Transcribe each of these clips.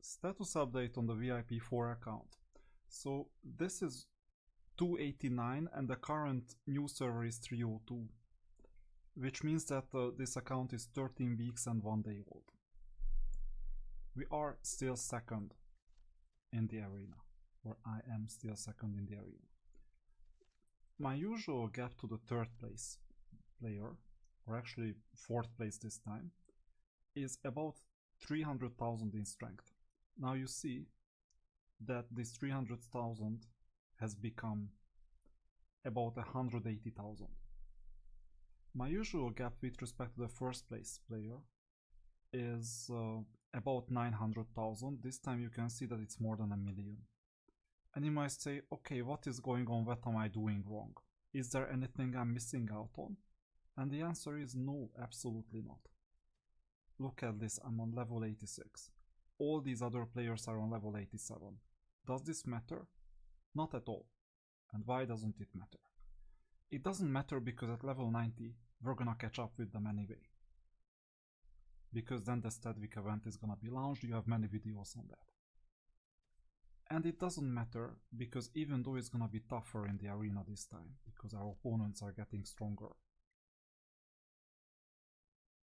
Status update on the VIP4 account. So this is 289 and the current new server is 302, which means that this account is 13 weeks and 1 day old. We are still second in the arena, or I am still second in the arena. My usual gap to the third place player, or actually fourth place this time, is about 300,000 in strength. Now you see that this 300,000 has become about 180,000. My usual gap with respect to the first place player is about 900,000. This time you can see that it's more than 1 million. And you might say, okay, what is going on? What am I doing wrong? Is there anything I'm missing out on? And the answer is no, absolutely not. Look at this, I'm on level 86. All these other players are on level 87. Does this matter? Not at all. And why doesn't it matter? It doesn't matter because at level 90 we're gonna catch up with them anyway. Because then the Stadvik event is gonna be launched, you have many videos on that. And it doesn't matter because even though it's gonna be tougher in the arena this time, because our opponents are getting stronger.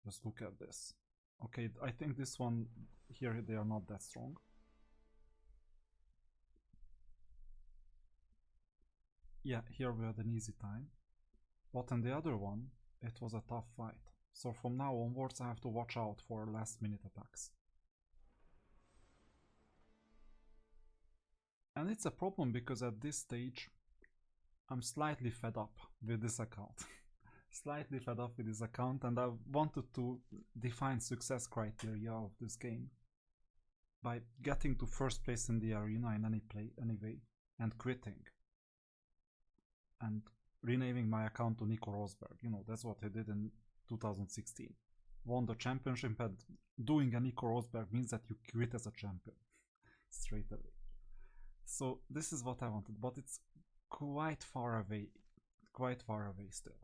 Just look at this. Okay, I think this one here they are not that strong. Yeah, here we had an easy time. But in the other one, it was a tough fight. So from now onwards I have to watch out for last minute attacks. And it's a problem because at this stage I'm slightly fed up with this account. Slightly fed up with this account, and I wanted to define success criteria of this game by getting to first place in the arena in any way and quitting and renaming my account to Nico Rosberg. You know, that's what I did in 2016. Won the championship, and doing a Nico Rosberg means that you quit as a champion straight away. So this is what I wanted, but it's quite far away still.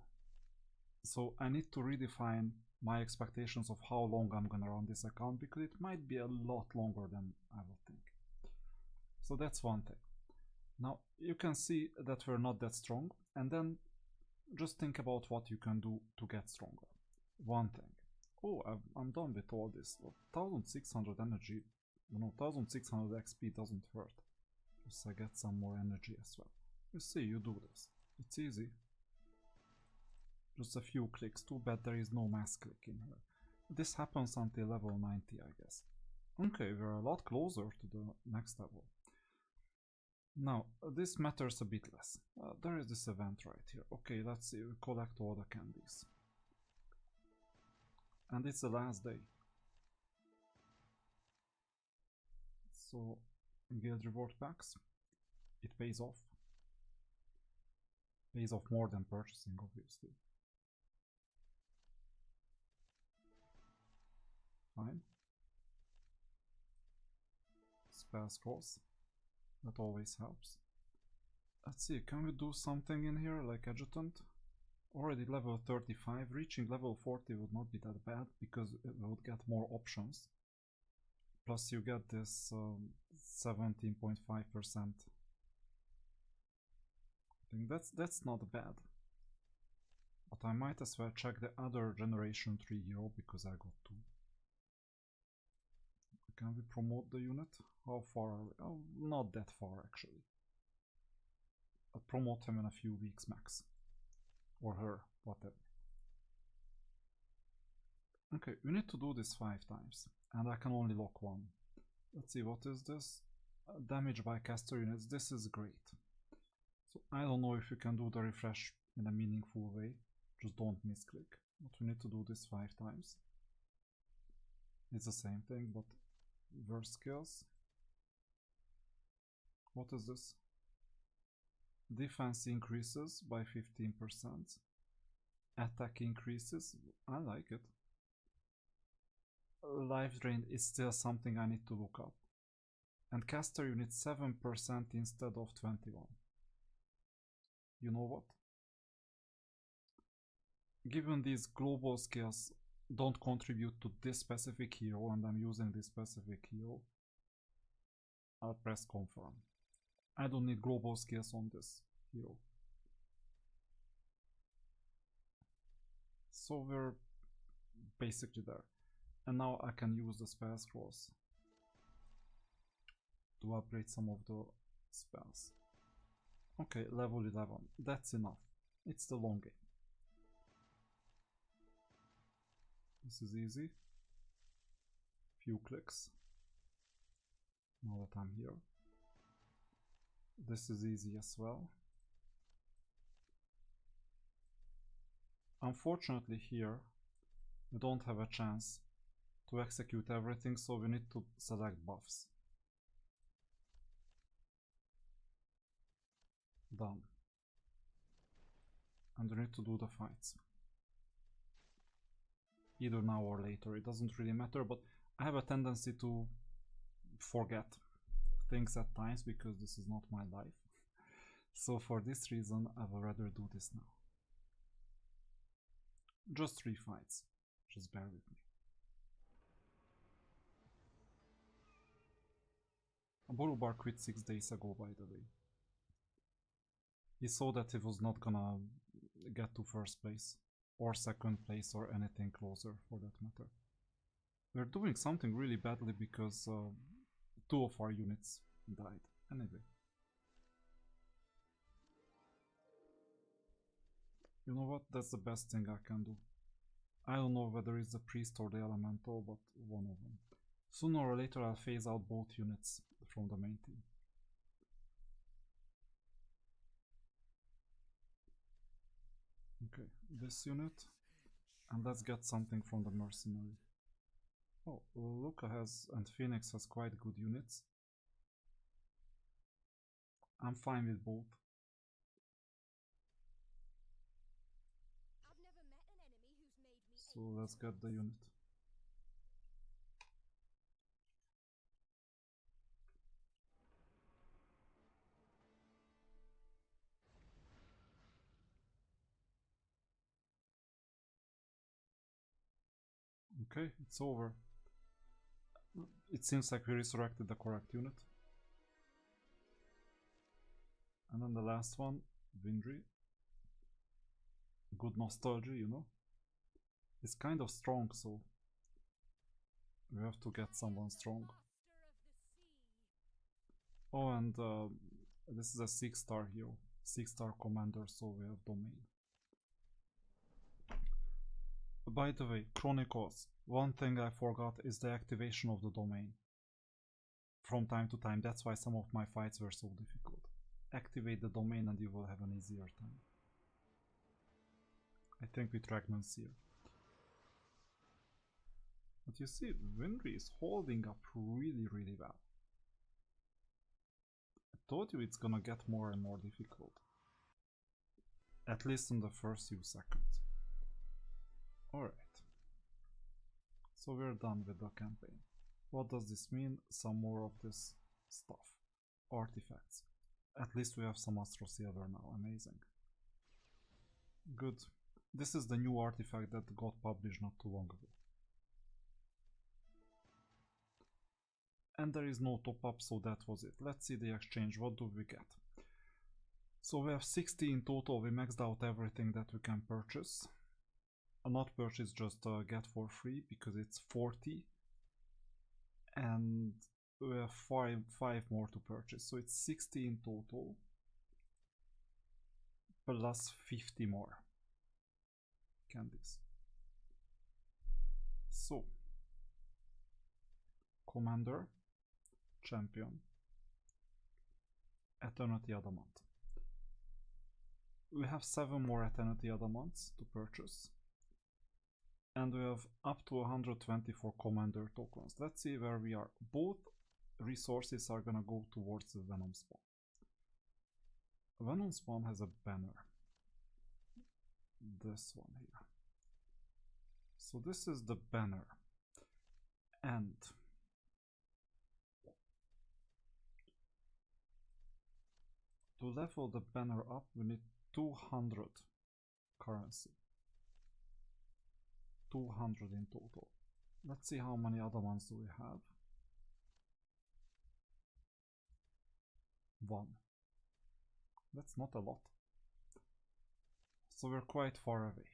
So I need to redefine my expectations of how long I'm gonna run this account, because it might be a lot longer than I would think. So that's one thing. Now you can see that we're not that strong, and then just think about what you can do to get stronger. One thing. Oh, I'm done with all this. 1600 energy, you know, 1600 XP doesn't hurt. Just I get some more energy as well. You see, you do this. It's easy. Just a few clicks. Too bad there is no mass click in here. This happens until level 90, I guess. Okay, we're a lot closer to the next level. Now, this matters a bit less. There is this event right here. Okay, let's see. We collect all the candies. And it's the last day. So, guild reward packs. It pays off. Pays off more than purchasing, obviously. Fine. Spell scrolls. That always helps. Let's see, can we do something in here like adjutant? Already level 35, reaching level 40 would not be that bad because it would get more options. Plus you get this 17.5%. I think that's not bad. But I might as well check the other generation 3 hero because I got 2. Can we promote the unit? How far are we? Oh, not that far actually. I'll promote him in a few weeks max. Or her, whatever. Okay, we need to do this 5 times. And I can only lock 1. Let's see, what is this? Damage by caster units. This is great. So I don't know if you can do the refresh in a meaningful way. Just don't misclick. But we need to do this 5 times. It's the same thing, but verse skills. What is this? Defense increases by 15%. Attack increases. I like it. Life drain is still something I need to look up. And caster unit 7% instead of 21. You know what? Given these global skills don't contribute to this specific hero, and I'm using this specific hero, I'll press confirm. I don't need global skills on this hero. So we're basically there. And now I can use the spell scrolls to upgrade some of the spells. Okay, level 11. That's enough. It's the long game. This is easy. Few clicks. Now that I'm here. This is easy as well. Unfortunately here we don't have a chance to execute everything, so we need to select buffs. Done. And we need to do the fights. Either now or later, it doesn't really matter, but I have a tendency to forget things at times because this is not my life. So for this reason I would rather do this now. Just 3 fights, just bear with me. Borubar quit 6 days ago, by the way. He saw that he was not gonna get to first place or second place or anything closer for that matter. We're doing something really badly because 2 of our units died. Anyway. You know what? That's the best thing I can do. I don't know whether it's the priest or the elemental, but one of them. Sooner or later I'll phase out both units from the main team. Okay, this unit, and let's get something from the mercenary. Oh, Luca has, and Phoenix has quite good units. I'm fine with both. So let's get the unit. Okay, it's over. It seems like we resurrected the correct unit. And then the last one, Vindri. Good nostalgia, you know. It's kind of strong, so we have to get someone strong. Oh, and this is a 6-star hero, 6-star commander, so we have domain. By the way, Chronicles, one thing I forgot is the activation of the domain. From time to time, that's why some of my fights were so difficult. Activate the domain and you will have an easier time. I think with Ragnar's here. But you see, Vindri is holding up really well. I told you it's gonna get more and more difficult. At least in the first few seconds. Alright. So we're done with the campaign. What does this mean? Some more of this stuff. Artifacts. At least we have some Astro Silver now. Amazing. Good. This is the new artifact that got published not too long ago. And there is no top up, so that was it. Let's see the exchange. What do we get? So we have 60 in total. We maxed out everything that we can purchase. Not purchase, just get for free, because it's 40. And we have 5 more to purchase. So it's 60 in total. Plus 50 more candies. So, Commander, Champion, Eternity Adamant. We have 7 more Eternity Adamants to purchase. And we have up to 124 Commander tokens. Let's see where we are. Both resources are gonna go towards the Venom Spawn. Venom Spawn has a banner. This one here. So this is the banner. And to level the banner up, we need 200 currency. 200 in total. Let's see how many other ones do we have. 1. That's not a lot. So we're quite far away.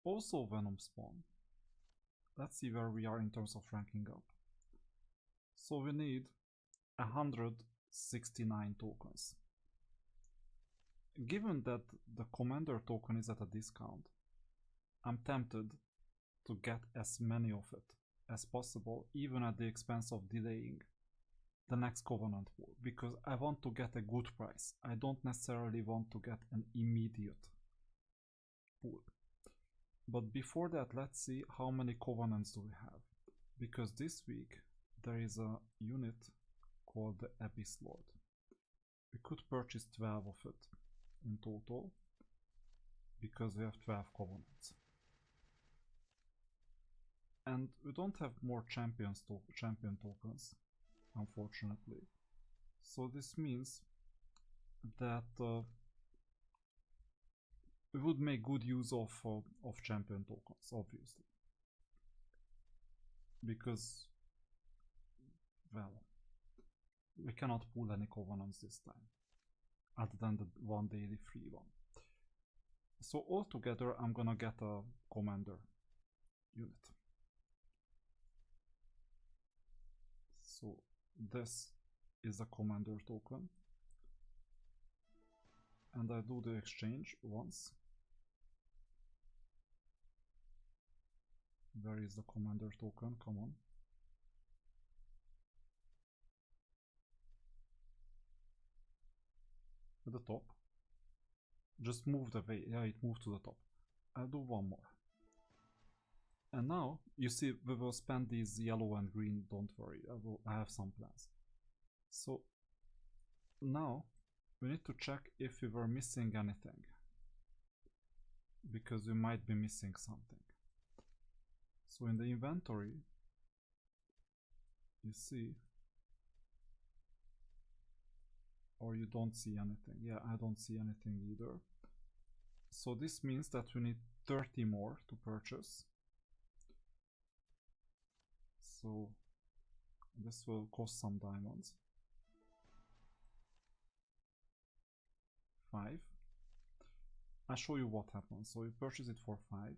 Also Venom spawn. Let's see where we are in terms of ranking up. So we need 169 tokens. Given that the commander token is at a discount, I'm tempted to get as many of it as possible, even at the expense of delaying the next Covenant pool, because I want to get a good price. I don't necessarily want to get an immediate pool. But before that, let's see how many Covenants do we have, because this week there is a unit called the Abyss Lord. We could purchase 12 of it in total, because we have 12 Covenants. And we don't have more champion tokens, unfortunately. So this means that we would make good use of champion tokens, obviously. Because, well, we cannot pull any Covenants this time, other than the one daily free one. So altogether I'm gonna get a commander unit. So this is a commander token, and I do the exchange once. Where is the commander token? Come on. At the top. Just moved away. Yeah, it moved to the top. I'll do one more. And now, you see, we will spend these yellow and green, don't worry, I have some plans. So, now, we need to check if we were missing anything. Because we might be missing something. So in the inventory, you see, or you don't see anything. Yeah, I don't see anything either. So this means that we need 30 more to purchase. So this will cost some diamonds. 5. I'll show you what happens. So you purchase it for 5.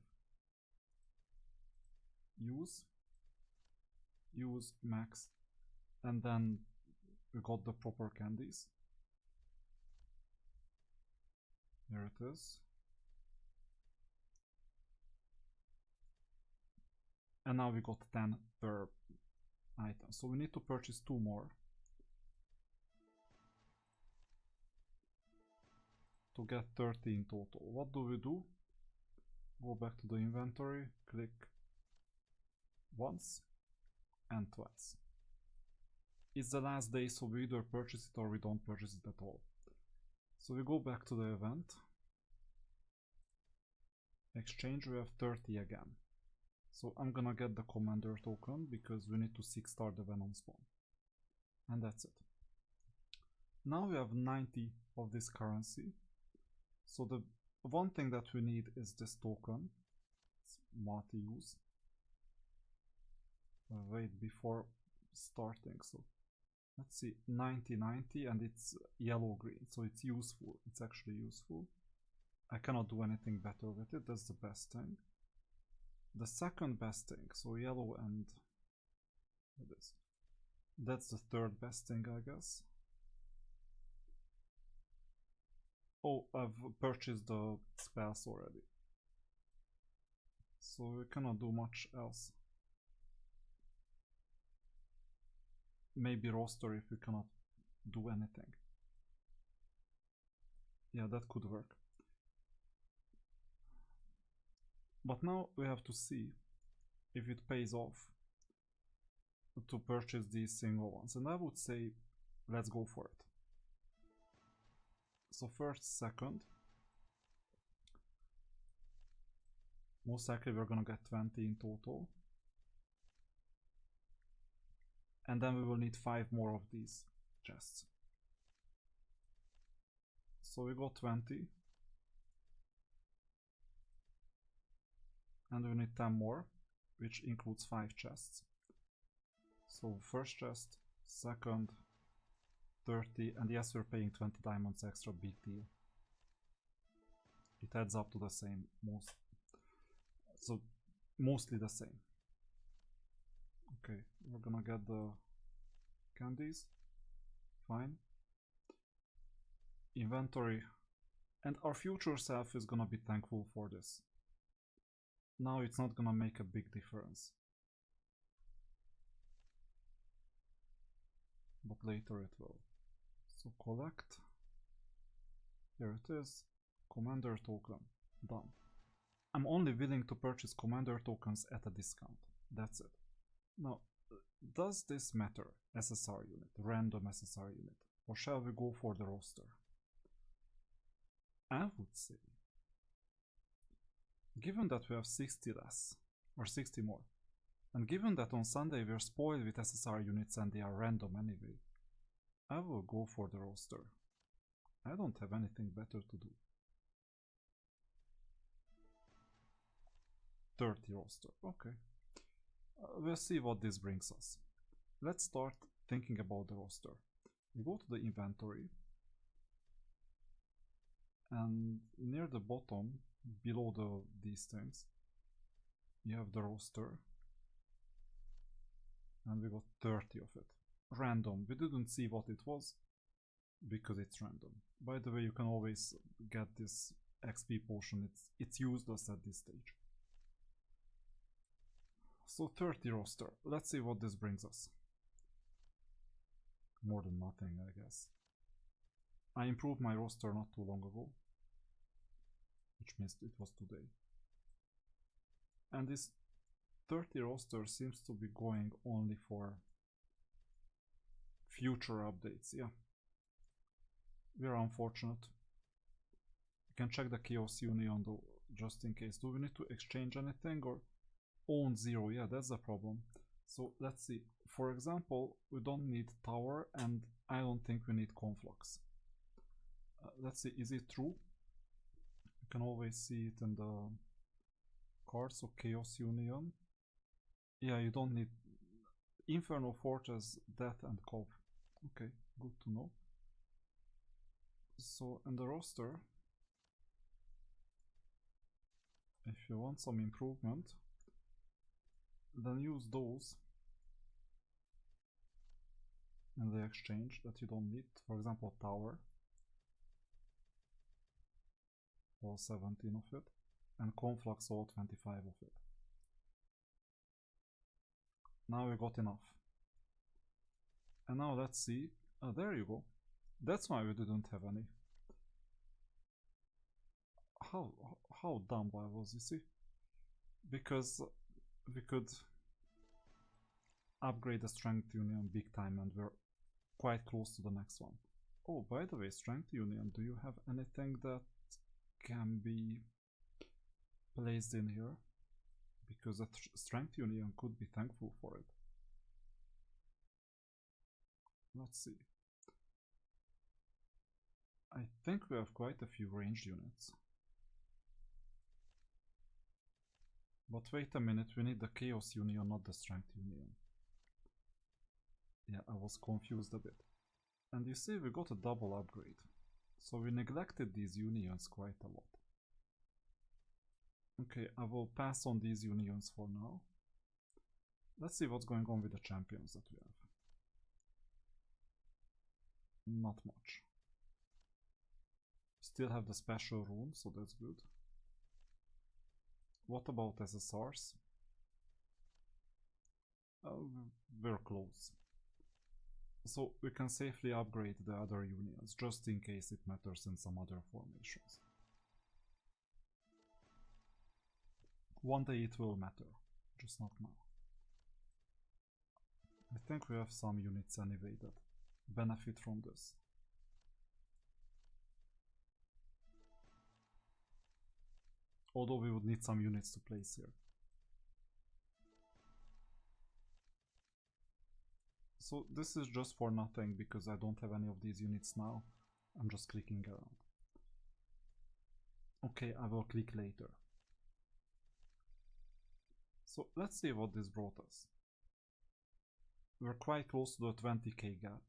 Use max, and then we got the proper candies. Here it is. And now we got 10 per item. So we need to purchase 2 more to get 30 in total. What do we do? Go back to the inventory, click once and twice. It's the last day, so we either purchase it or we don't purchase it at all. So we go back to the event. Exchange, we have 30 again. So I'm gonna get the commander token because we need to 6-star the Venom spawn. And that's it. Now we have 90 of this currency. So the one thing that we need is this token. It's multi-use. Wait, before starting, so let's see, 90 and it's yellow-green, so it's useful. It's actually useful. I cannot do anything better with it. That's the best thing. The second best thing, so yellow and this. That's the third best thing, I guess. Oh, I've purchased the spells already, so we cannot do much else. Maybe roster if we cannot do anything. Yeah, that could work. But now we have to see if it pays off to purchase these single ones, and I would say let's go for it. So first, second, most likely we're gonna get 20 in total, and then we will need 5 more of these chests. So we got 20, and we need 10 more, which includes 5 chests. So first chest, second, 30, and yes, we're paying 20 diamonds extra, big deal. It adds up to the same, mostly the same. Okay, we're gonna get the candies, fine. Inventory, and our future self is gonna be thankful for this. Now it's not gonna make a big difference, but later it will. So collect, here it is, commander token, done. I'm only willing to purchase commander tokens at a discount, that's it. Now, does this matter? SSR unit, random SSR unit, or shall we go for the roster? I would say, given that we have 60 less, or 60 more, and given that on Sunday we're spoiled with SSR units and they are random anyway, I will go for the roster. I don't have anything better to do. 30 roster, okay. We'll see what this brings us. Let's start thinking about the roster. We go to the inventory, and near the bottom, below these things, you have the roster, and we got 30 of it. Random, we didn't see what it was, because it's random. By the way, you can always get this XP potion, it's useless at this stage. So 30 roster, let's see what this brings us. More than nothing, I guess. I improved my roster not too long ago, which means it was today. And this 30 roster seems to be going only for future updates, yeah. We are unfortunate. You can check the Chaos Union though, just in case. Do we need to exchange anything or own 0? Yeah, that's the problem. So let's see. For example, we don't need tower, and I don't think we need conflux. Let's see, is it true? You can always see it in the cards. So Chaos Union. Yeah, you don't need Inferno Fortress, Death and Cove. Okay, good to know. So in the roster, if you want some improvement, then use those in the exchange that you don't need. For example, tower, all 17 of it, and conflux, all 25 of it. Now we got enough. And now let's see. Oh, there you go. That's why we didn't have any. How dumb I was, you see? Because we could upgrade the Strength Union big time, and we're quite close to the next one. Oh, by the way, Strength Union, do you have anything that can be placed in here? Because the Strength Union could be thankful for it. Let's see. I think we have quite a few ranged units. But wait a minute, we need the Chaos Union, not the Strength Union. Yeah, I was confused a bit. And you see, we got a double upgrade. So we neglected these unions quite a lot. Okay, I will pass on these unions for now. Let's see what's going on with the champions that we have. Not much. Still have the special rune, so that's good. What about SSRs? We're close. So we can safely upgrade the other unions, just in case it matters in some other formations. One day it will matter, just not now. I think we have some units anyway that benefit from this. Although we would need some units to place here. So this is just for nothing because I don't have any of these units now. I'm just clicking around. Okay, I will click later. So let's see what this brought us. We're quite close to the 20k gap.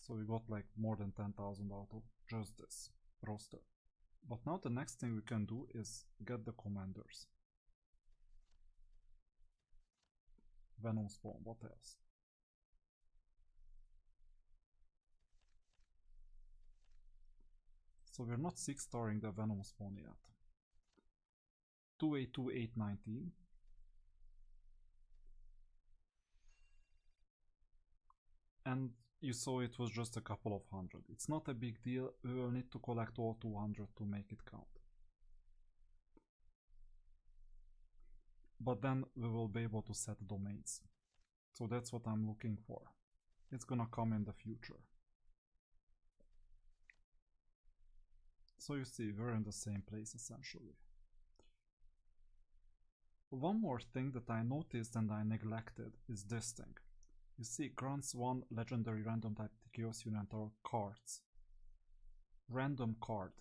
So we got like more than 10,000 out of just this roster. But now the next thing we can do is get the commanders. Venom spawn, what else? So we're not 6-starring the Venom spawn yet. 282819. And you saw it was just a couple of hundred. It's not a big deal, we will need to collect all 200 to make it count. But then we will be able to set domains. So that's what I'm looking for. It's gonna come in the future. So you see, we're in the same place essentially. One more thing that I noticed and I neglected is this thing. You see, grants 1 legendary random type Chaos Union Tarot cards. Random card.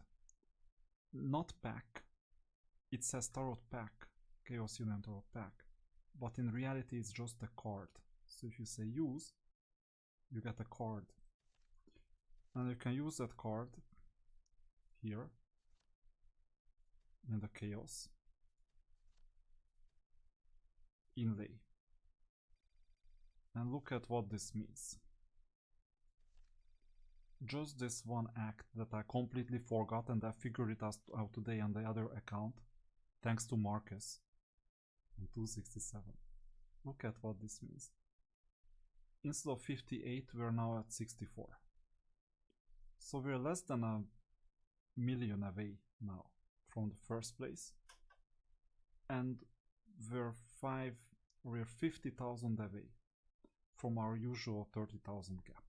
Not pack. It says Tarot pack, Chaos Union Tarot pack. But in reality it's just a card. So if you say use, you get a card. And you can use that card here in the Chaos inlay. And look at what this means. Just this one act that I completely forgot and I figured it out today on the other account, thanks to Marcus on 267. Look at what this means. Instead of 58, we're now at 64. So we're less than a million away now from the first place. And we're 50,000 away from our usual 30,000 gap.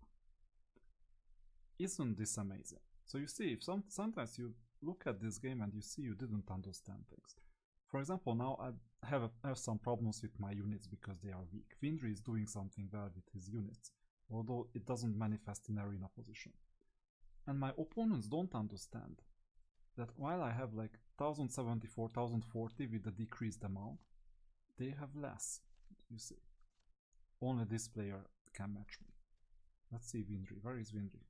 Isn't this amazing? So you see, if sometimes you look at this game and you see you didn't understand things. For example, now I have some problems with my units because they are weak. Vindri is doing something well with his units, although it doesn't manifest in arena position. And my opponents don't understand that while I have like 1074, 1040 with the decreased amount, they have less, you see. Only this player can match me. Let's see Vindri. Where is Vindri?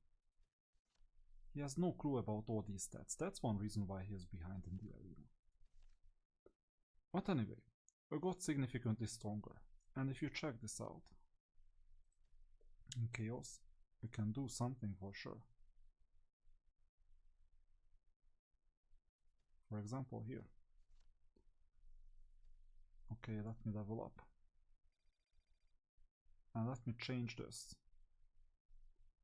He has no clue about all these stats. That's one reason why he is behind in the arena. But anyway, we got significantly stronger. And if you check this out, in Chaos, we can do something for sure. For example, here. Okay, let me level up. And let me change this.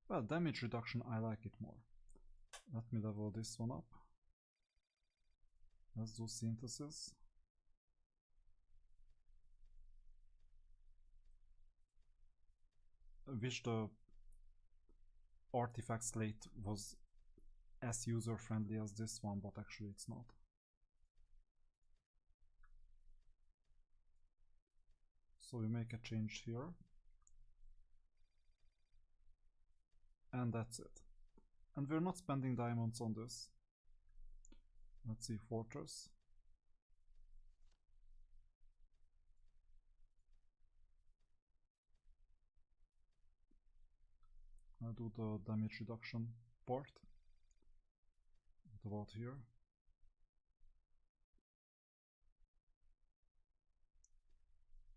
Well, damage reduction, I like it more. Let me level this one up. Let's do synthesis. I wish the artifact slate was as user friendly as this one, but actually it's not. So we make a change here. And that's it. And we're not spending diamonds on this. Let's see, Fortress. I'll do the damage reduction part. What about here?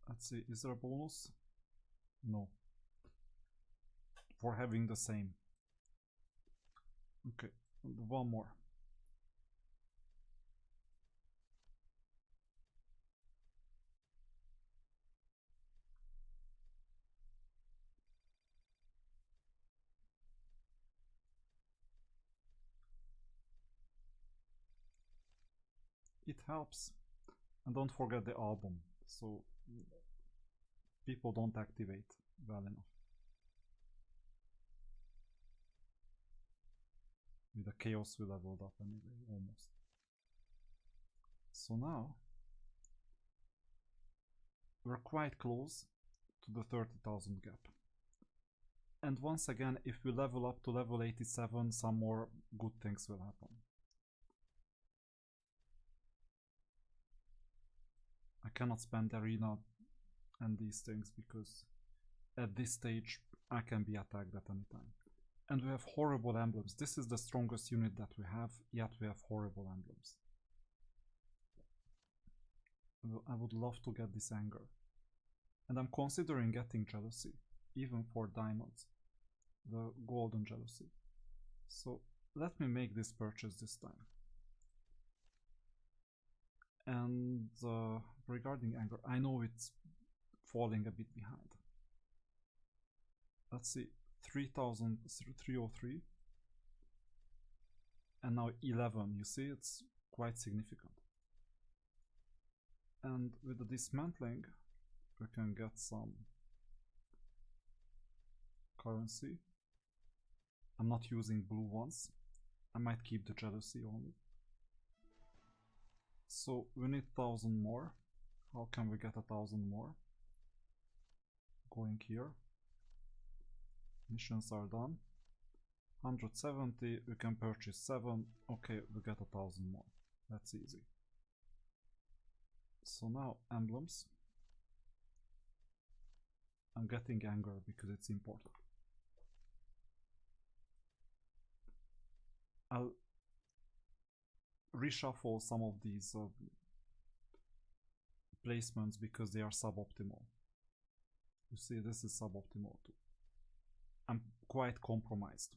Let's see, is there a bonus? No. For having the same. Okay, one more. It helps. And don't forget the album, so people don't activate well enough. With the Chaos we leveled up anyway, almost. So now we're quite close to the 30,000 gap. And once again, if we level up to level 87, some more good things will happen. I cannot spend arena and these things because at this stage I can be attacked at any time. And we have horrible emblems. This is the strongest unit that we have, yet we have horrible emblems. I would love to get this anger. And I'm considering getting jealousy, even for diamonds. The golden jealousy. So let me make this purchase this time. And regarding anger, I know it's falling a bit behind. Let's see, 3,303 and now 11. You see, it's quite significant. And with the dismantling, we can get some currency. I'm not using blue ones. I might keep the jealousy only. So we need 1,000 more. How can we get 1,000 more? Going here. Missions are done. 170, we can purchase 7. Okay, we get 1,000 more. That's easy. So now emblems. I'm getting anger because it's important. I'll reshuffle some of these placements because they are suboptimal. You see, this is suboptimal too. I'm quite compromised.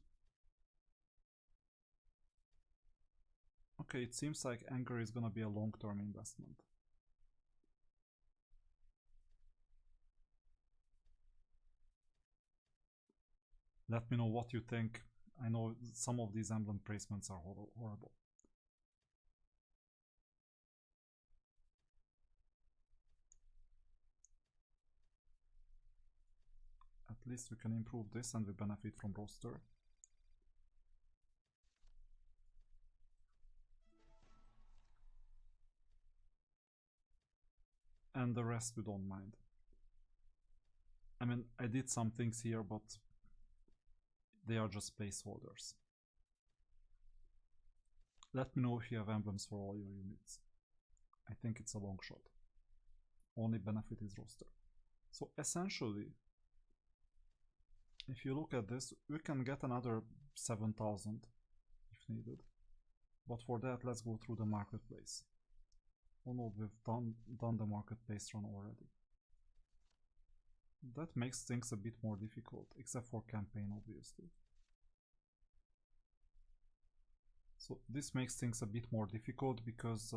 Okay, it seems like anger is gonna be a long-term investment. Let me know what you think. I know some of these emblem placements are horrible. At least we can improve this and we benefit from roster. And the rest we don't mind. I mean, I did some things here, but they are just placeholders. Let me know if you have emblems for all your units. I think it's a long shot. Only benefit is roster. So essentially, if you look at this, we can get another 7,000 if needed. But for that, let's go through the marketplace. Oh no, we've done the marketplace run already. That makes things a bit more difficult, except for campaign, obviously. So this makes things a bit more difficult because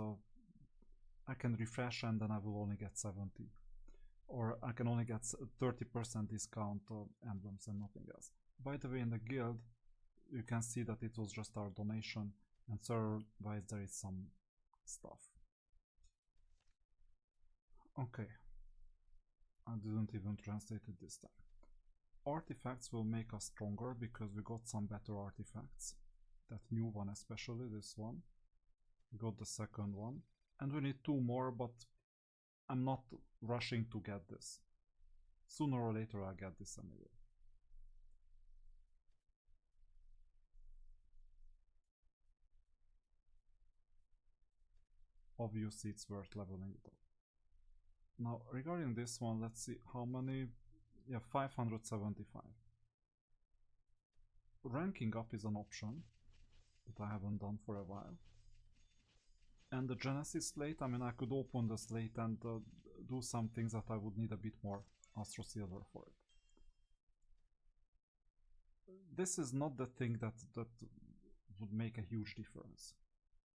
I can refresh and then I will only get 70. Or I can only get 30% discount emblems and nothing else. By the way, in the guild, you can see that it was just our donation, and server-wise there is some stuff. Okay. I didn't even translate it this time. Artifacts will make us stronger because we got some better artifacts. That new one, especially this one. We got the second one. And we need 2 more, but I'm not rushing to get this. Sooner or later I'll get this anyway. Obviously it's worth leveling it up. Now regarding this one, let's see how many. Yeah, 575. Ranking up is an option that I haven't done for a while. And the Genesis slate, I mean, I could open the slate and do some things that I would need a bit more Astro Silver for it. This is not the thing that would make a huge difference.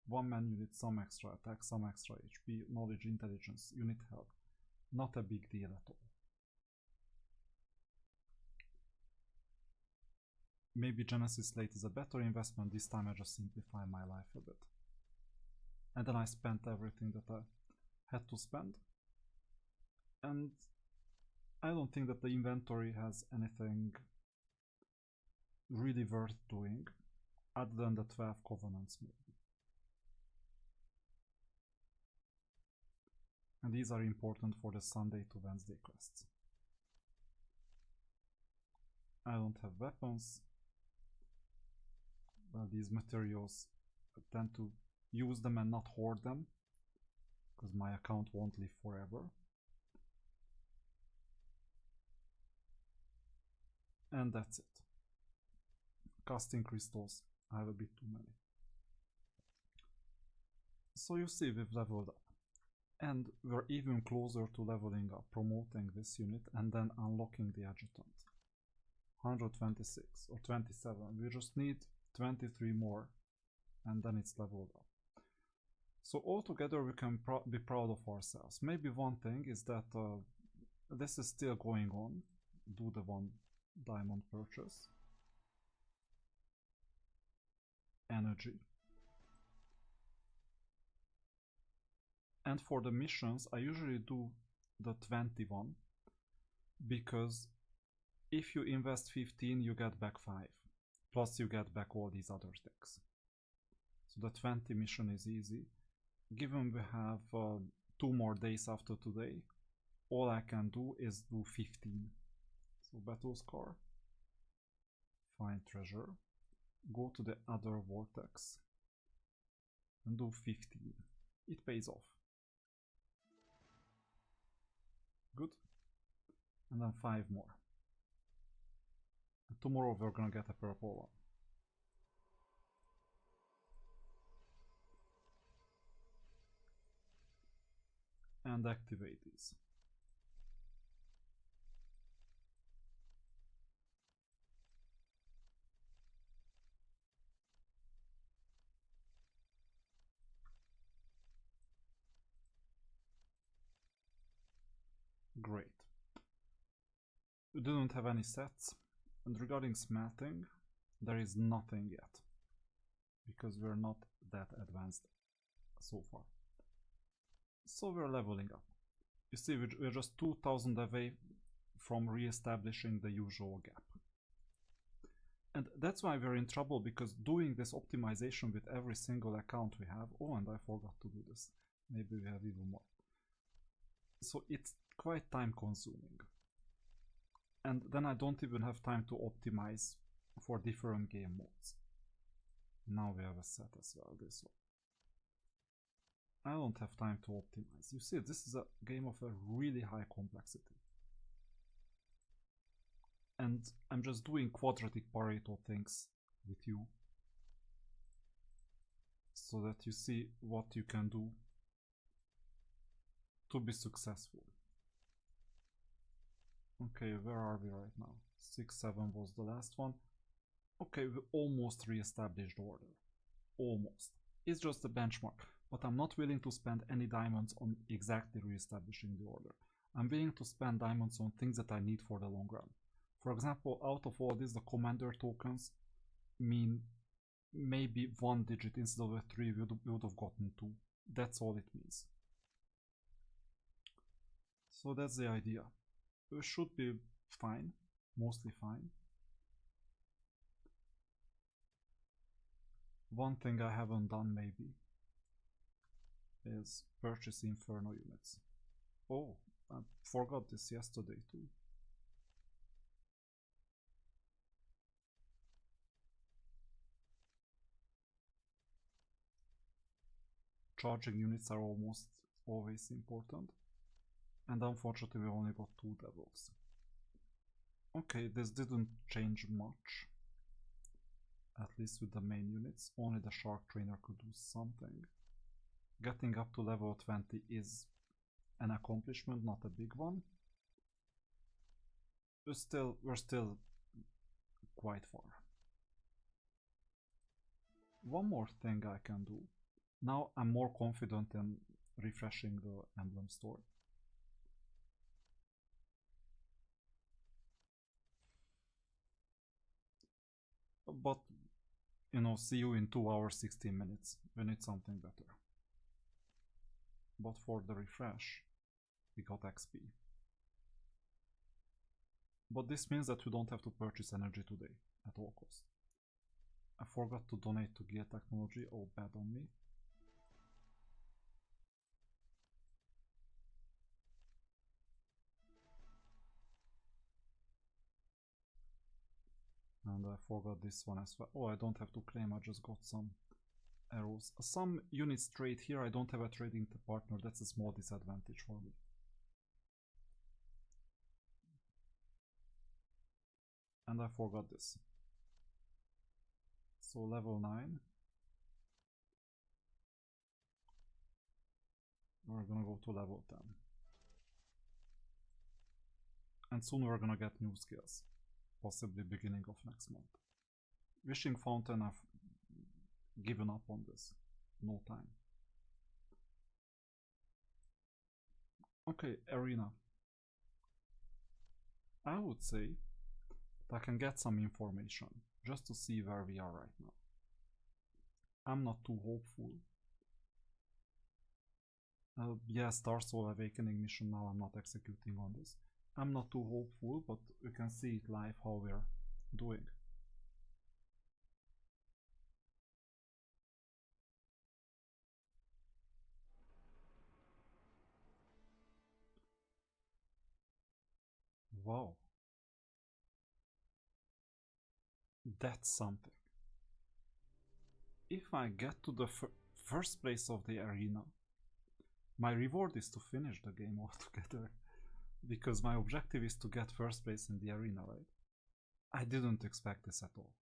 One man unit, some extra attack, some extra HP, knowledge, intelligence, unit health. Not a big deal at all. Maybe Genesis slate is a better investment. This time I just simplify my life a bit. And then I spent everything that I had to spend. And I don't think that the inventory has anything really worth doing, other than the 12 covenants maybe. And these are important for the Sunday to Wednesday quests. I don't have weapons. Well, these materials, I tend to use them and not hoard them, because my account won't live forever. And that's it. casting crystals. I have a bit too many. So you see we've leveled up. And we're even closer to leveling up, promoting this unit and then unlocking the adjutant. 126 or 27. We just need 23 more and then it's leveled up. So altogether we can be proud of ourselves. Maybe one thing is that this is still going on. Do the 1 diamond purchase. Energy. And for the missions, I usually do the 21 because if you invest 15, you get back 5. Plus you get back all these other things. So the 20 mission is easy. Given we have 2 more days after today, all I can do is do 15. So battle scar, find treasure, go to the other vortex and do 15. It pays off. Good. And then 5 more. And tomorrow we're gonna get a purple one. And activate these. Great. We didn't have any sets, and regarding smelting, there is nothing yet, because we're not that advanced so far. So we're leveling up. You see, we're just 2000 away from re-establishing the usual gap. And that's why we're in trouble, because doing this optimization with every single account we have, oh, and I forgot to do this, maybe we have even more. So it's quite time consuming. And then I don't even have time to optimize for different game modes. Now we have a set as well, this one. I don't have time to optimize. You see, this is a game of a really high complexity. And I'm just doing quadratic Pareto things with you, so that you see what you can do to be successful. Okay, where are we right now? 6, 7 was the last one. Okay, we almost re-established order. Almost. It's just a benchmark, but I'm not willing to spend any diamonds on exactly re-establishing the order. I'm willing to spend diamonds on things that I need for the long run. For example, out of all this, the commander tokens mean maybe 1 digit instead of a 3, we would have gotten 2. That's all it means. So that's the idea. We should be fine, mostly fine. One thing I haven't done maybe is purchase Inferno units. Oh, I forgot this yesterday too. Charging units are almost always important. And unfortunately we only got 2 devils. Okay, this didn't change much. At least with the main units. Only the Shark Trainer could do something. Getting up to level 20 is an accomplishment, not a big one. We're still quite far. One more thing I can do. Now I'm more confident in refreshing the emblem store. But, you know, see you in 2 hours 16 minutes. We need something better. But for the refresh, we got XP. But this means that we don't have to purchase energy today at all costs. I forgot to donate to Gear Technology. Oh, bad on me. And I forgot this one as well. Oh, I don't have to claim, I just got some arrows. Some units trade here, I don't have a trading partner, that's a small disadvantage for me. And I forgot this. So level 9. We're gonna go to level 10. And soon we're gonna get new skills. Possibly beginning of next month. Wishing Fountain, I've given up on this. No time. Okay, Arena. I would say that I can get some information just to see where we are right now. I'm not too hopeful. Yeah, Star Soul Awakening mission, now I'm not executing on this. I'm not too hopeful, but we can see it live how we're doing. Wow. That's something. If I get to the first place of the arena, my reward is to finish the game altogether. Because my objective is to get first place in the arena, right? I didn't expect this at all.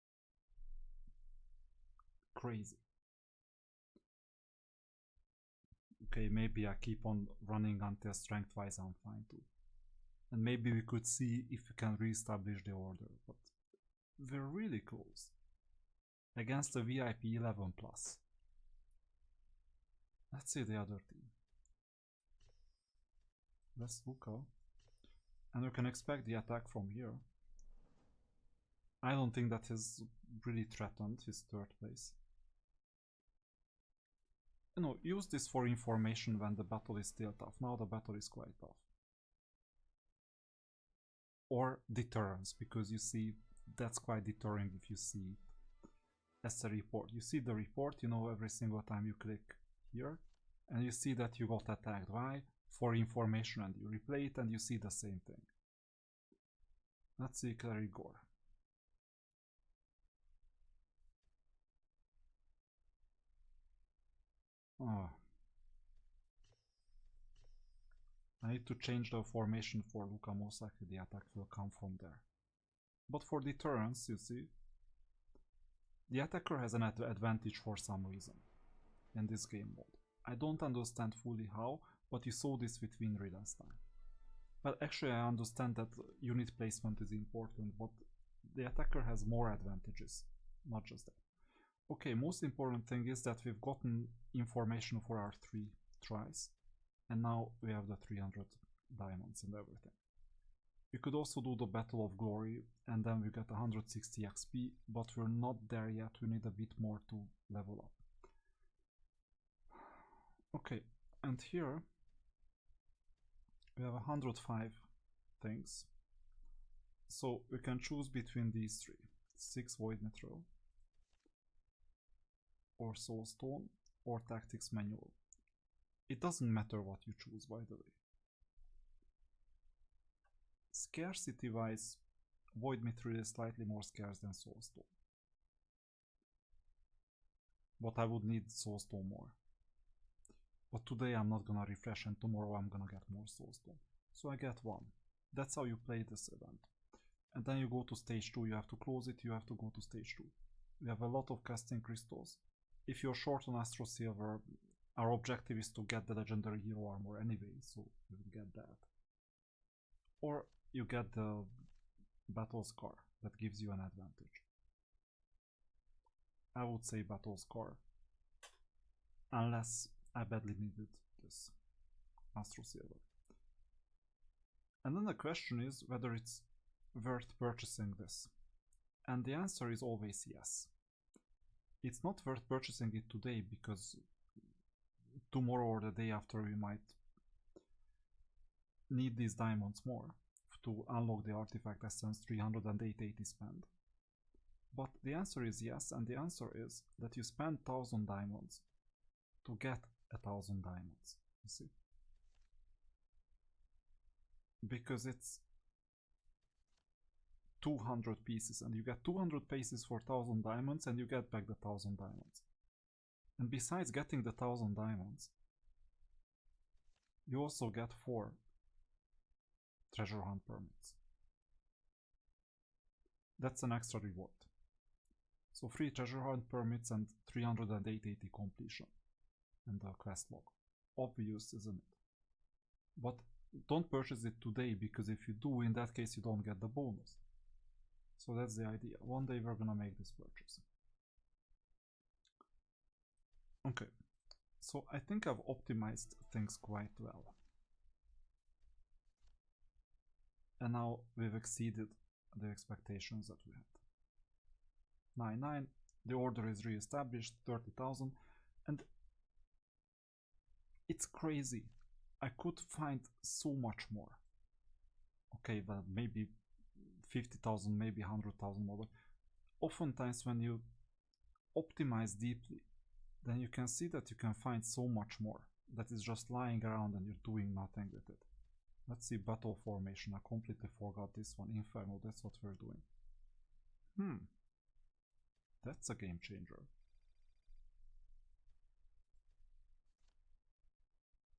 Crazy. Okay, maybe I keep on running until strength-wise I'm fine too. And maybe we could see if we can re-establish the order, but we're really close. Against the VIP 11+. Let's see the other team. Let's look out. And we can expect the attack from here. I don't think that is really threatened, his third place. You know, use this for information when the battle is still tough. Now the battle is quite tough. Or deterrence, because you see, that's quite deterring if you see it as a report. You see the report, you know, every single time you click here, and you see that you got attacked. Why? For information, and you replay it and you see the same thing. Let's see Clarigor. Oh. I need to change the formation for Luca, most likely the attack will come from there. But for deterrence, you see, the attacker has an advantage for some reason in this game mode. I don't understand fully how, but you saw this with Winry last time. But actually I understand that unit placement is important, but the attacker has more advantages, not just that. Okay, most important thing is that we've gotten information for our 3 tries, and now we have the 300 diamonds and everything. We could also do the Battle of Glory, and then we get 160 XP, but we're not there yet, we need a bit more to level up. Okay, and here we have 105 things, so we can choose between these 3. 6 Void Mithril, or Soulstone, or Tactics Manual. It doesn't matter what you choose, by the way. Scarcity wise, Void Mithril is slightly more scarce than Soulstone, but I would need Soulstone more. But today I'm not gonna refresh, and tomorrow I'm gonna get more Soulstone. So I get 1. That's how you play this event. And then you go to stage 2, you have to close it, you have to go to stage 2. We have a lot of casting crystals. If you're short on Astro Silver, our objective is to get the legendary hero armor anyway, so you will get that. Or you get the Battle Scar, that gives you an advantage. I would say Battle Scar, unless I badly needed this Astro Silver. And then the question is whether it's worth purchasing this. And the answer is always yes. It's not worth purchasing it today, because tomorrow or the day after we might need these diamonds more to unlock the artifact essence 300 and 880 spend. But the answer is yes, and the answer is that you spend 1000 diamonds to get 1000 diamonds, you see. Because it's 200 pieces, and you get 200 pieces for 1000 diamonds, and you get back the 1000 diamonds. And besides getting the 1000 diamonds, you also get 4 treasure hunt permits. That's an extra reward. So 3 treasure hunt permits and 380 completion in the quest log. Obvious, isn't it? But don't purchase it today, because if you do, in that case you don't get the bonus. So that's the idea. One day we're gonna make this purchase. Okay, so I think I've optimized things quite well. And now we've exceeded the expectations that we had. 9.9, the order is re-established, 30,000, and it's crazy. I could find so much more. Okay, but maybe 50,000, maybe 100,000 more. Oftentimes when you optimize deeply, then you can see that you can find so much more that is just lying around and you're doing nothing with it. Let's see, battle formation. I completely forgot this one. Inferno, that's what we're doing. That's a game changer.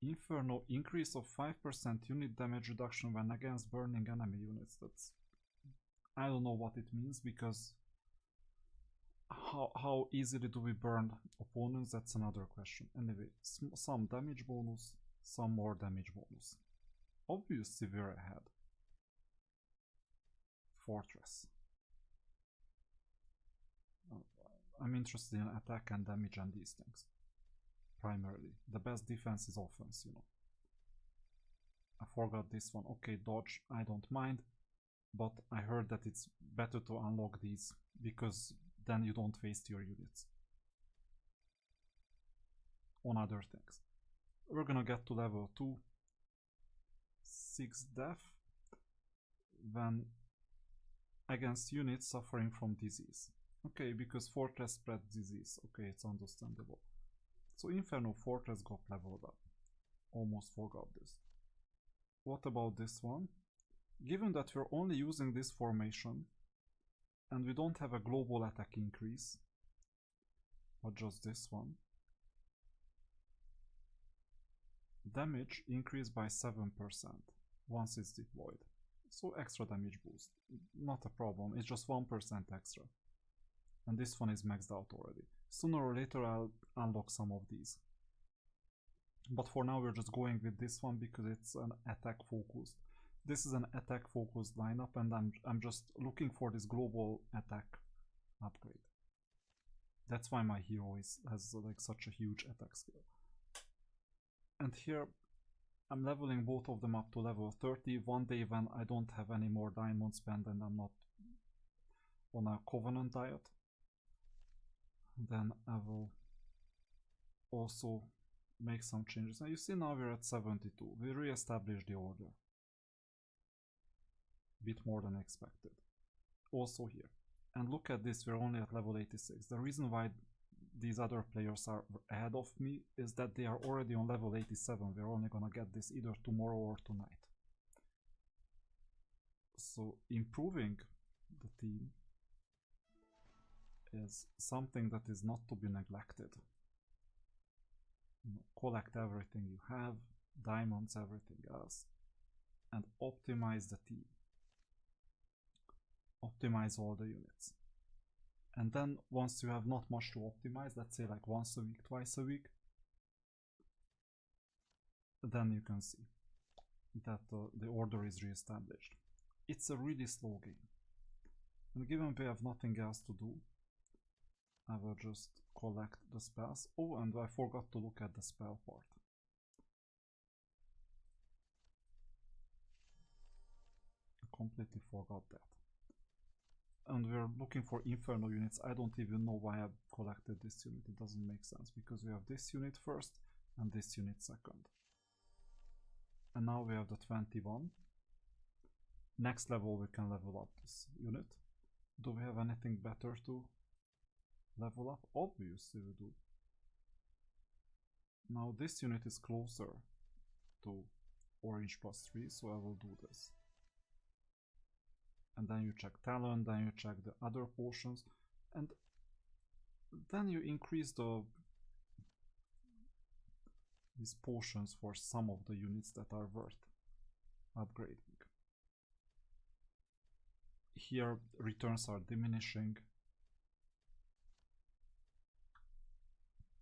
Inferno, increase of 5% unit damage reduction when against burning enemy units. That's, I don't know what it means, because how easily do we burn opponents? That's another question. Anyway, some damage bonus, some more damage bonus. Obviously we're ahead. Fortress. I'm interested in attack and damage and these things. Primarily. The best defense is offense, you know. I forgot this one. Okay, dodge, I don't mind. But I heard that it's better to unlock these, because then you don't waste your units on other things. We're gonna get to level 2. 6 death when against units suffering from disease. Okay, because Fortress spread disease. Okay, it's understandable. So Inferno Fortress got leveled up. Almost forgot this. What about this one? Given that we're only using this formation and we don't have a global attack increase, but just this one, damage increased by 7% once it's deployed. So extra damage boost. Not a problem, it's just 1% extra. And this one is maxed out already. Sooner or later I'll unlock some of these. But for now we're just going with this one because it's an attack focused. This is an attack focused lineup, and I'm just looking for this global attack upgrade. That's why my hero has like such a huge attack skill. And here I'm leveling both of them up to level 30. One day when I don't have any more diamond spend and I'm not on a covenant diet, then I will also make some changes. Now you see, now we're at 72. We re-established the order. Bit more than expected. Also here. And look at this, we're only at level 86. The reason why these other players are ahead of me is that they are already on level 87. We're only gonna get this either tomorrow or tonight. So improving the team is something that is not to be neglected. You know, collect everything you have, diamonds, everything else, and optimize the team. Optimize all the units. And then once you have not much to optimize, let's say like once a week, twice a week, then you can see that the order is re-established. It's a really slow game. And given we have nothing else to do, I will just collect the spells. Oh, and I forgot to look at the spell part. I completely forgot that. And we're looking for Inferno units. I don't even know why I collected this unit. It doesn't make sense, because we have this unit first and this unit second. And now we have the 21. Next level we can level up this unit. Do we have anything better to level up? Obviously we do. Now this unit is closer to orange +3, so I will do this. And then you check talent, then you check the other potions, and then you increase these potions for some of the units that are worth upgrading. Here returns are diminishing,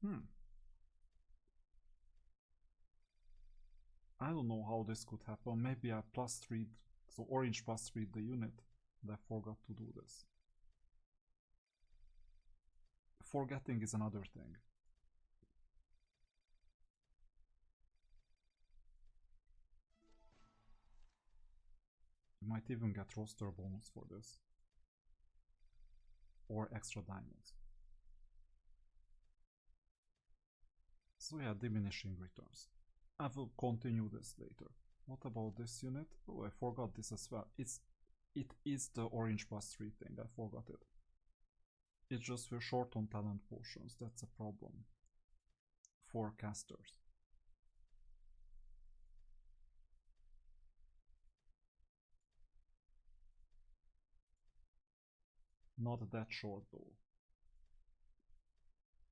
Hmm. I don't know how this could happen. Maybe I plus 3, so orange plus 3 the unit, and I forgot to do this. Forgetting is another thing. You might even get roster bonus for this. Or extra diamonds. So yeah, diminishing returns. I will continue this later. What about this unit? Oh, I forgot this as well. It is the orange plus 3 thing, I forgot it. It's just we're short on talent potions, that's a problem. For casters. Not that short though.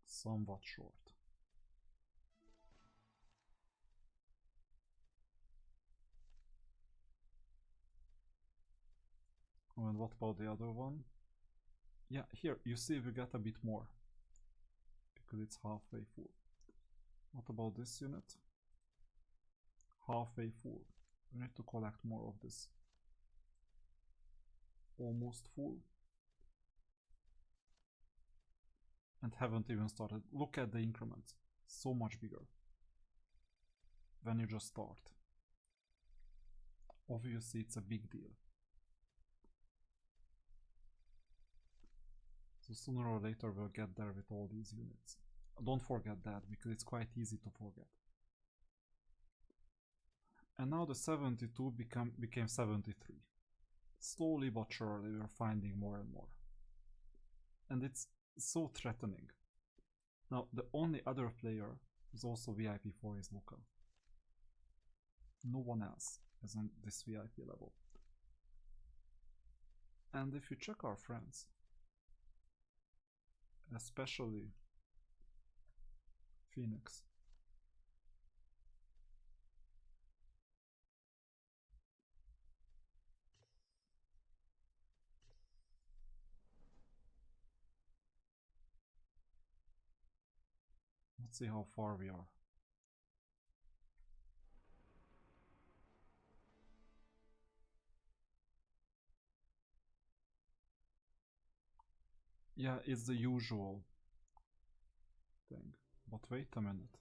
Somewhat short. Oh, and what about the other one? Yeah, here, you see we get a bit more. Because it's halfway full. What about this unit? Halfway full. We need to collect more of this. Almost full. And haven't even started. Look at the increments. So much bigger. When you just start. Obviously it's a big deal. So sooner or later we'll get there with all these units. Don't forget that, because it's quite easy to forget. And now the 72 became 73. Slowly but surely we're finding more and more. And it's so threatening. Now the only other player who's also VIP4 is Luca. No one else is on this VIP level. And if you check our friends, especially Phoenix, let's see how far we are. Yeah, it's the usual thing. But wait a minute.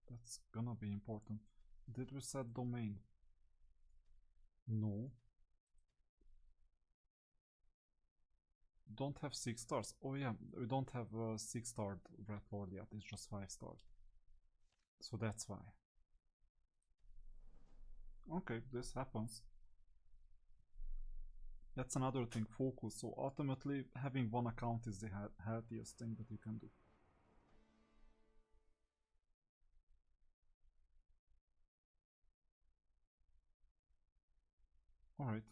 That's gonna be important. Did we set domain? No. Don't have 6 stars. Oh yeah, we don't have a 6-star Red Lord yet, it's just 5 stars. So that's why. Okay, this happens. That's another thing, focus. So ultimately, having one account is the healthiest thing that you can do. Alright,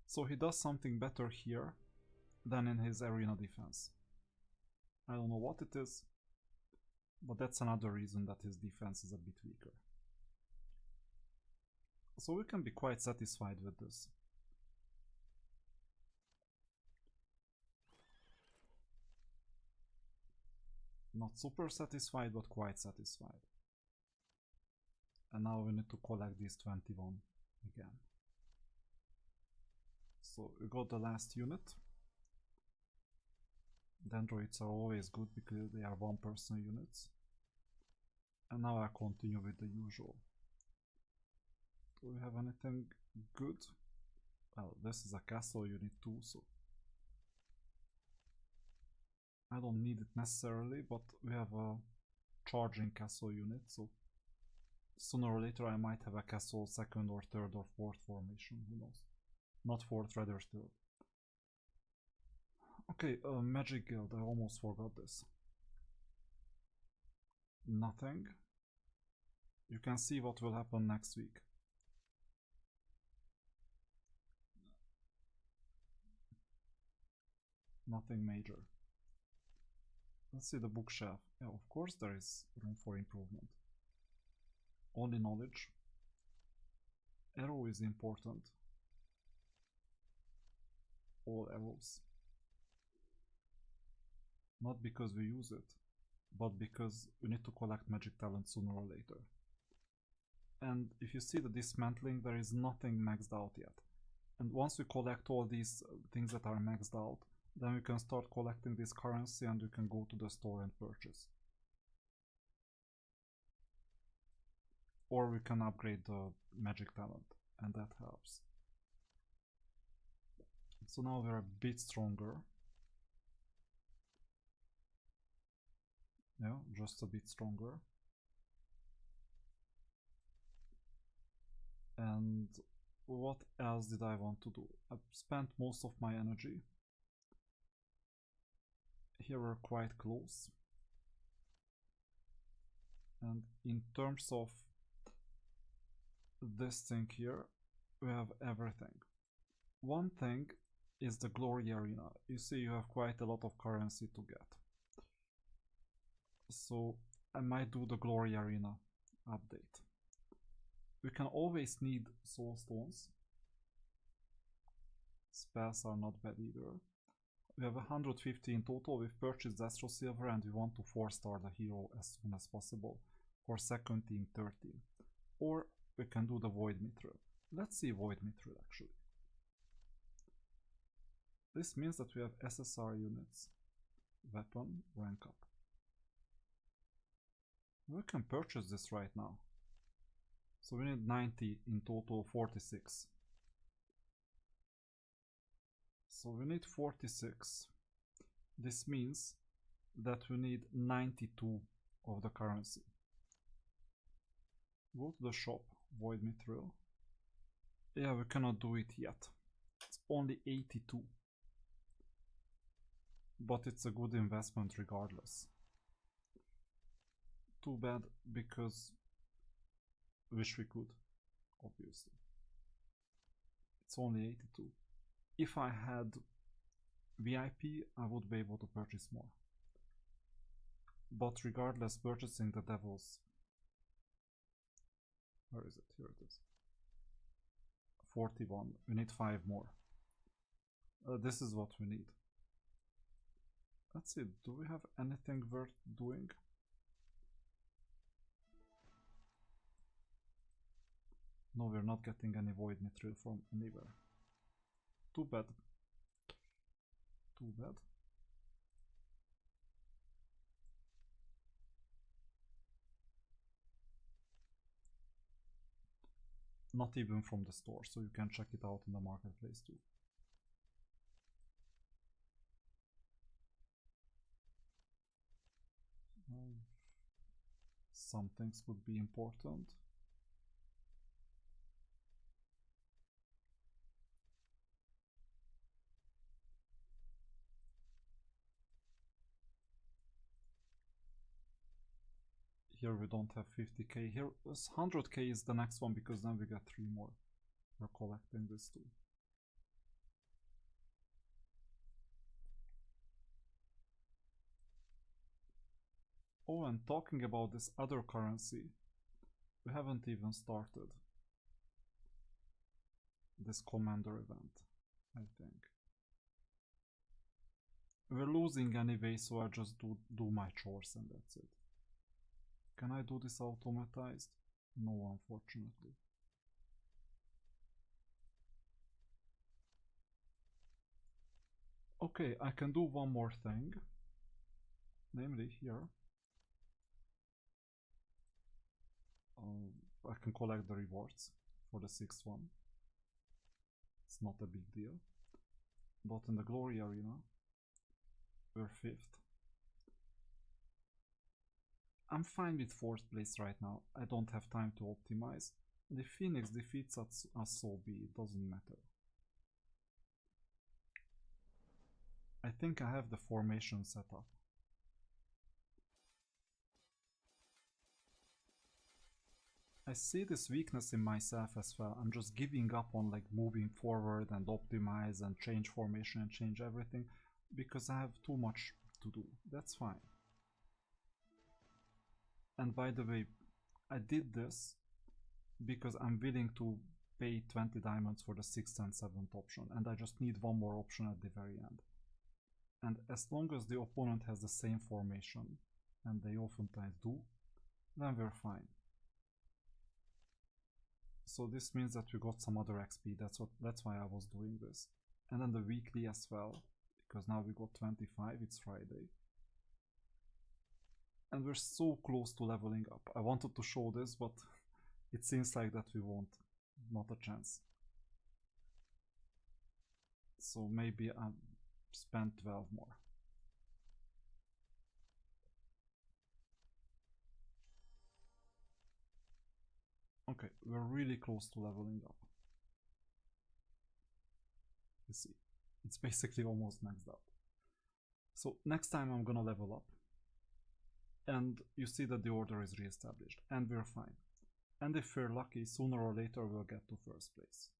so he does something better here than in his arena defense. I don't know what it is, but that's another reason that his defense is a bit weaker. So we can be quite satisfied with this. Not super satisfied, but quite satisfied. And now we need to collect these 21 again. So we got the last unit. Dendroids are always good because they are 1-person units. And now I continue with the usual. Do we have anything good? Well, this is a castle unit too, so I don't need it necessarily, but we have a charging castle unit, so sooner or later I might have a castle 2nd or 3rd or 4th formation, who knows. Not 4th, rather 3rd. Okay, Magic Guild, I almost forgot this. Nothing. You can see what will happen next week. Nothing major. Let's see the bookshelf. Yeah, of course there is room for improvement. Only knowledge. Arrow is important. All arrows. Not because we use it, but because we need to collect magic talent sooner or later. And if you see the dismantling, there is nothing maxed out yet. And once we collect all these things that are maxed out, then we can start collecting this currency and we can go to the store and purchase. Or we can upgrade the magic talent, and that helps. So now we're a bit stronger. Yeah, just a bit stronger. And what else did I want to do? I've spent most of my energy. Here we're quite close. And in terms of this thing here, we have everything. One thing is the glory arena. You see, you have quite a lot of currency to get. So I might do the glory arena update. We can always need soul stones. Spells are not bad either. We have 150 in total. We've purchased Astro Silver and we want to 4-star the hero as soon as possible. For second team 13. Or we can do the Void Mithril. Let's see Void Mithril actually. This means that we have SSR units. Weapon, rank up. We can purchase this right now. So we need 90 in total, 46. So we need 46. This means that we need 92 of the currency. Go to the shop, Void Mithril. Yeah, we cannot do it yet. It's only 82. But it's a good investment regardless. Too bad, because wish we could, obviously. It's only 82. If I had VIP, I would be able to purchase more. But regardless, purchasing the devils. Where is it? Here it is. 41. We need 5 more. This is what we need. Let's see, do we have anything worth doing? No, we're not getting any Void Mithril from anywhere. Too bad. Too bad. Not even from the store, so you can check it out in the marketplace too. Some things would be important. Here we don't have 50k. Here 100k is the next one, because then we get 3 more. We're collecting this too. Oh, and talking about this other currency, we haven't even started this commander event, I think. We're losing anyway, so I just do my chores and that's it. Can I do this automatized? No, unfortunately. Okay, I can do one more thing. Namely here. I can collect the rewards for the 6th one. It's not a big deal. But in the glory arena, we're 5th. I'm fine with 4th place right now. I don't have time to optimize. And if Phoenix defeats us, so be it, doesn't matter. I think I have the formation set up. I see this weakness in myself as well. I'm just giving up on like moving forward and optimize and change formation and change everything because I have too much to do. That's fine. And by the way, I did this because I'm willing to pay 20 diamonds for the 6th and 7th option, and I just need one more option at the very end. And as long as the opponent has the same formation, and they oftentimes do, then we're fine. So this means that we got some other XP, that's why I was doing this. And then the weekly as well, because now we got 25, it's Friday. And we're so close to leveling up. I wanted to show this, but it seems like that we won't. Not a chance. So maybe I'll spend 12 more. Okay, we're really close to leveling up. You see, it's basically almost maxed out. So next time I'm gonna level up. And you see that the order is re-established, and we're fine. And if we're lucky, sooner or later we'll get to first place.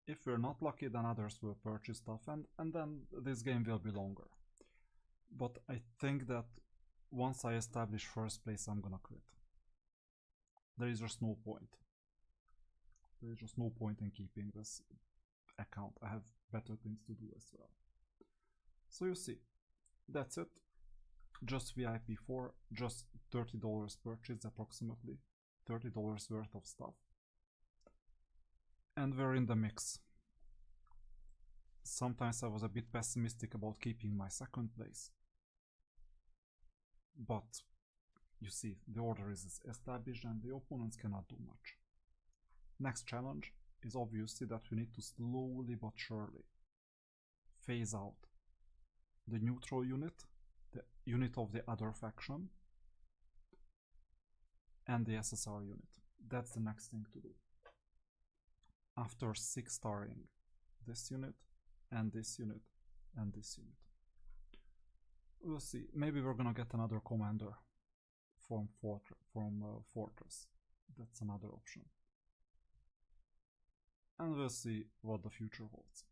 If we're not lucky, then others will purchase stuff, and then this game will be longer. But I think that once I establish first place, I'm gonna quit. There is just no point. There is just no point in keeping this account. I have better things to do as well. So you see, that's it. Just VIP4, just $30 purchase approximately. $30 worth of stuff. And we're in the mix. Sometimes I was a bit pessimistic about keeping my second place. But you see, the order is established and the opponents cannot do much. Next challenge is obviously that we need to slowly but surely phase out the neutral unit, the unit of the other faction, and the SSR unit. That's the next thing to do. After 6 starring this unit, and this unit, and this unit. We'll see. Maybe we're gonna get another commander from Fortress. That's another option. And we'll see what the future holds.